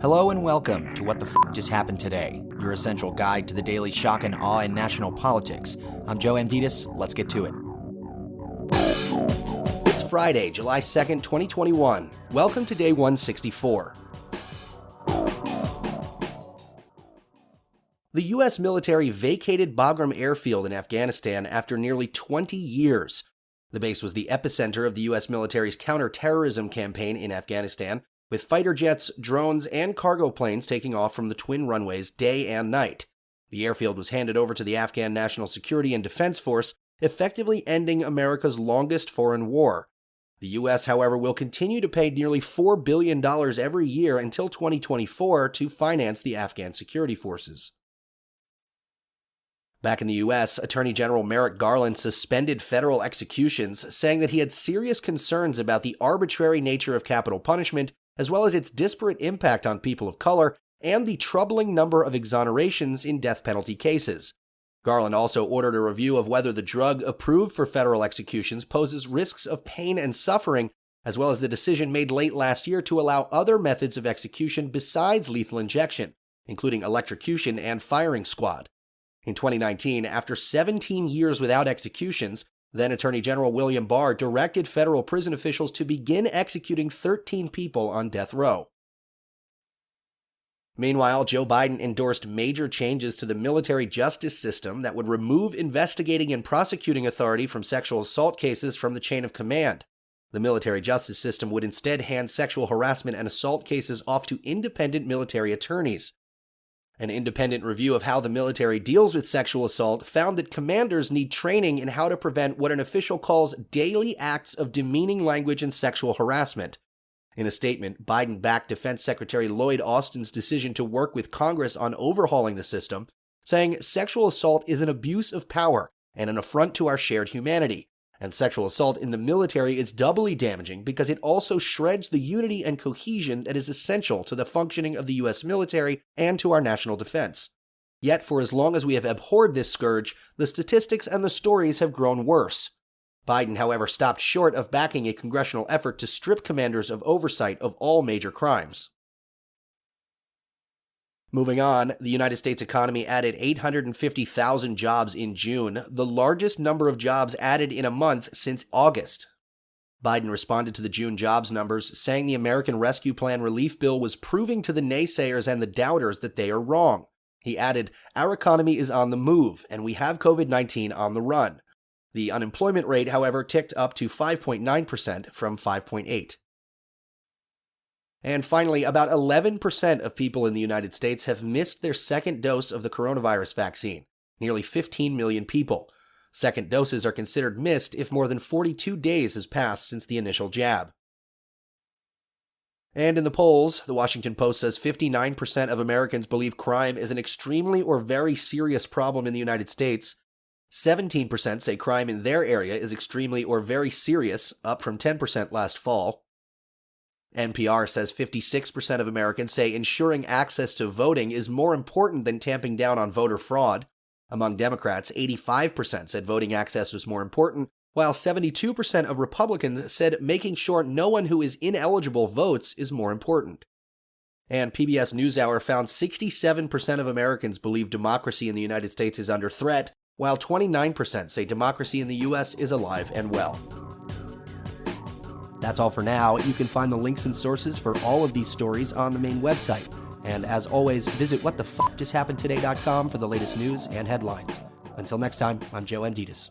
Hello and welcome to What the F*** Just Happened Today, your essential guide to the daily shock and awe in national politics. I'm Joe Amditis. Let's get to it. It's Friday, July 2nd, 2021. Welcome to day 164. The U.S. military vacated Bagram Airfield in Afghanistan after nearly 20 years. The base was the epicenter of the U.S. military's counterterrorism campaign in Afghanistan, with fighter jets, drones, and cargo planes taking off from the twin runways day and night. The airfield was handed over to the Afghan National Security and Defense Force, effectively ending America's longest foreign war. The U.S., however, will continue to pay nearly $4 billion every year until 2024 to finance the Afghan security forces. Back in the U.S., Attorney General Merrick Garland suspended federal executions, saying that he had serious concerns about the arbitrary nature of capital punishment, as well as its disparate impact on people of color and the troubling number of exonerations in death penalty cases. Garland also ordered a review of whether the drug approved for federal executions poses risks of pain and suffering, as well as the decision made late last year to allow other methods of execution besides lethal injection, including electrocution and firing squad. In 2019, after 17 years without executions, then Attorney General William Barr directed federal prison officials to begin executing 13 people on death row. Meanwhile, Joe Biden endorsed major changes to the military justice system that would remove investigating and prosecuting authority from sexual assault cases from the chain of command. The military justice system would instead hand sexual harassment and assault cases off to independent military attorneys. An independent review of how the military deals with sexual assault found that commanders need training in how to prevent what an official calls daily acts of demeaning language and sexual harassment. In a statement, Biden backed Defense Secretary Lloyd Austin's decision to work with Congress on overhauling the system, saying sexual assault is an abuse of power and an affront to our shared humanity, and sexual assault in the military is doubly damaging because it also shreds the unity and cohesion that is essential to the functioning of the U.S. military and to our national defense. Yet, for as long as we have abhorred this scourge, the statistics and the stories have grown worse. Biden, however, stopped short of backing a congressional effort to strip commanders of oversight of all major crimes. Moving on, the United States economy added 850,000 jobs in June, the largest number of jobs added in a month since August. Biden responded to the June jobs numbers, saying the American Rescue Plan relief bill was proving to the naysayers and the doubters that they are wrong. He added, "Our economy is on the move, and we have COVID-19 on the run." The unemployment rate, however, ticked up to 5.9% from 5.8%. And finally, about 11% of people in the United States have missed their second dose of the coronavirus vaccine, nearly 15 million people. Second doses are considered missed if more than 42 days has passed since the initial jab. And in the polls, the Washington Post says 59% of Americans believe crime is an extremely or very serious problem in the United States. 17% say crime in their area is extremely or very serious, up from 10% last fall. NPR says 56% of Americans say ensuring access to voting is more important than tamping down on voter fraud. Among Democrats, 85% said voting access was more important, while 72% of Republicans said making sure no one who is ineligible votes is more important. And PBS NewsHour found 67% of Americans believe democracy in the United States is under threat, while 29% say democracy in the U.S. is alive and well. That's all for now. You can find the links and sources for all of these stories on the main website. And as always, visit whatthefjusthappenedtoday.com for the latest news and headlines. Until next time, I'm Joe Amditis.